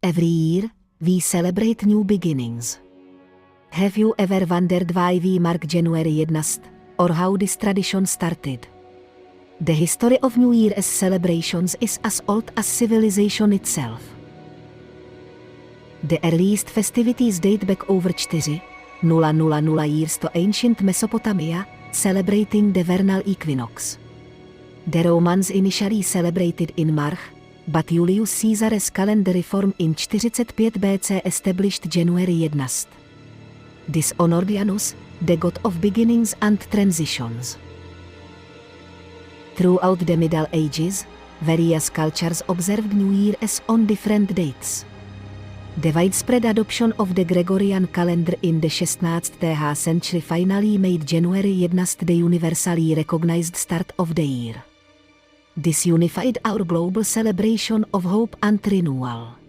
Every year, we celebrate new beginnings. Have you ever wondered why we mark January 1st, or how this tradition started? The history of New Year's celebrations is as old as civilization itself. The earliest festivities date back over 4,000 years to ancient Mesopotamia, celebrating the vernal equinox. The Romans initially celebrated in March, but Julius Caesar's calendar reform in 45 BC established January 1st. This honored Janus, the god of beginnings and transitions. Throughout the Middle Ages, various cultures observed New Year's on different dates. The widespread adoption of the Gregorian calendar in the 16th century finally made January 1st the universally recognized start of the year. This unified our global celebration of hope and renewal.